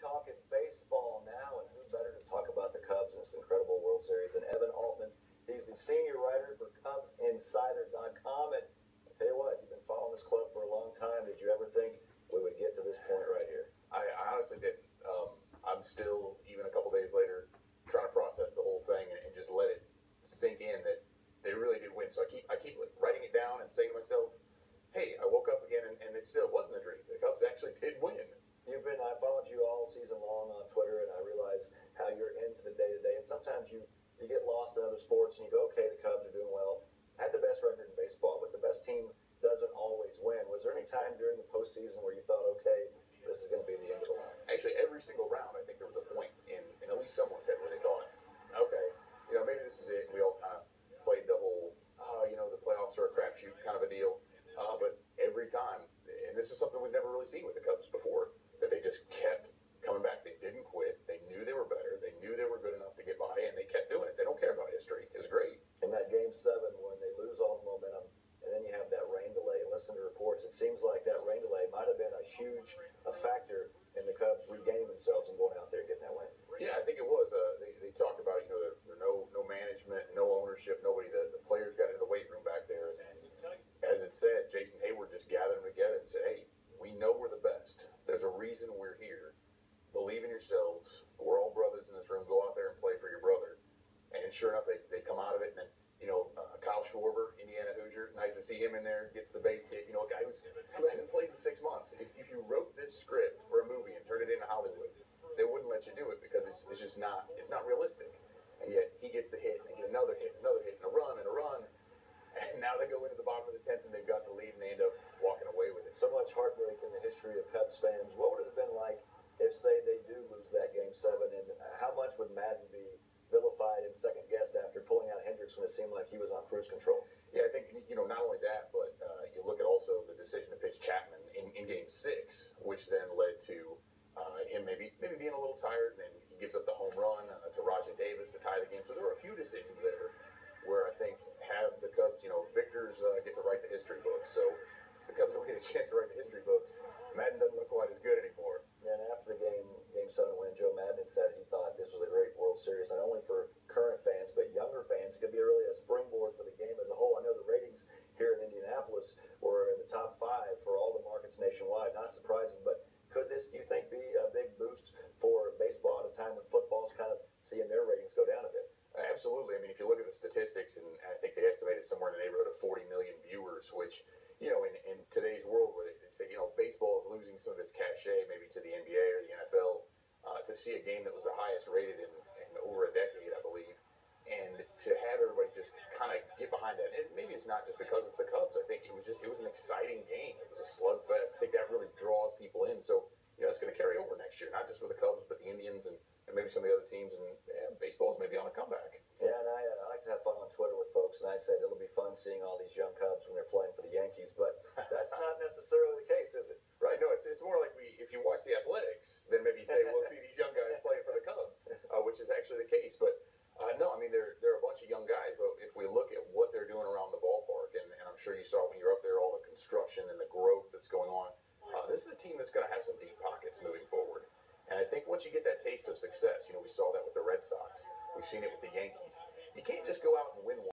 talking baseball now, and who better to talk about the Cubs in this incredible World Series than Evan Altman. He's the senior writer for CubsInsider.com, and I tell you what, you've been following this club for a long time. Did you ever think we would get to this point right here? I honestly didn't. I'm still, even a couple days later, trying to process the whole thing and just let it sink in that they really did win. So I keep writing it down and saying to myself, hey, I woke up again and it still wasn't a dream. The Cubs actually did win. I followed you all season long on Twitter, and I realize how you're into the day-to-day, and sometimes you get lost in other sports and you go, okay, the Cubs are doing well, had the best record in baseball, but the best team doesn't always win. Was there any time during the postseason where you thought, okay, this is going to be the end of the line? Actually, every single round, I think there was a point in at least someone's head where they thought, okay, maybe this is it. We all kind of played the whole, the playoffs are a crapshoot kind of a deal. But every time, and this is something we've never really seen with the Cubs before, that they just kept coming back. They didn't quit. They knew they were better. They knew they were good enough to get by, and they kept doing it. They don't care about history. It's great. In that Game 7, when they lose all the momentum, and then you have that rain delay, and listen to reports, it seems like that rain delay might have been a huge factor in the Cubs regaining themselves and going out there and getting that win. Yeah, I think it was. They talked about, there no management, no ownership, nobody. The players got in the weight room back there. As it said, Jason Hayward just gathered them together and said, hey, we know we're the best. There's a reason we're here. Believe in yourselves. We're all brothers in this room. Go out there and play for your brother. And sure enough, they come out of it. And then, Kyle Schwarber, Indiana Hoosier, nice to see him in there, gets the base hit. A guy who hasn't played in 6 months. If you wrote this script for a movie and turned it into Hollywood, they wouldn't let you do it because it's just not realistic. And yet he gets the hit, and they get another hit, and a run, and a run. And now they go into the bottom of the 10th, and they've got the lead, and they end up walking away with it. So much heartbreak in the history of Cubs fans. What would it have been like if, say, they do lose that Game 7, and how much would Madden be vilified and second-guessed after pulling out Hendricks when it seemed like he was on cruise control? Yeah, I think, not only that, but you look at also the decision to pitch Chapman in Game 6, which then led to him maybe being a little tired, and he gives up the home run to Rajai Davis to tie the game. So there were a few decisions there where I think have the Cubs, victors get to write the history books. So the Cubs don't get a chance to write the history books. Madden doesn't look quite as good anymore. And after the Game 7 win, Joe Madden said he thought this was a great World Series, not only for current fans, but younger fans. It could be really a springboard for the game as a whole. I know the ratings here in Indianapolis were in the top 5 for all the markets nationwide. Not surprising, but could this, do you think, be a big boost for baseball at a time when football's kind of seeing their ratings go down a bit? Absolutely. I mean, if you look at the statistics, and I think they estimated somewhere in the neighborhood of 40 million viewers, which, in today's world where they say, baseball is losing some of its cachet maybe to the NBA or the NFL, to see a game that was the highest rated in over a decade, I believe, and to have everybody just kind of get behind that. And maybe it's not just because it's the Cubs. I think it was an exciting game. It was a slugfest. I think that really draws people in. So, it's going to carry over next year, not just with the Cubs, but the Indians and maybe some of the other teams, and baseball's maybe on a comeback. Yeah, and I like to have fun on Twitter with folks, and I said it'll be fun seeing all these young Cubs when they're playing for the Yankees, but that's not necessarily the case, is it? Right, no, it's more like if you watch the Athletics, then maybe you say, we'll see these young guys playing for the Cubs, which is actually the case. But no, I mean, they're a bunch of young guys, but if we look at what they're doing around the ballpark, and I'm sure you saw when you're up there all the construction and the growth that's going on, this is a team that's going to have some deep pockets moving forward. And I think once you get that taste of success, we saw that with the Red Sox. We've seen it with the Yankees. You can't just go out and win one.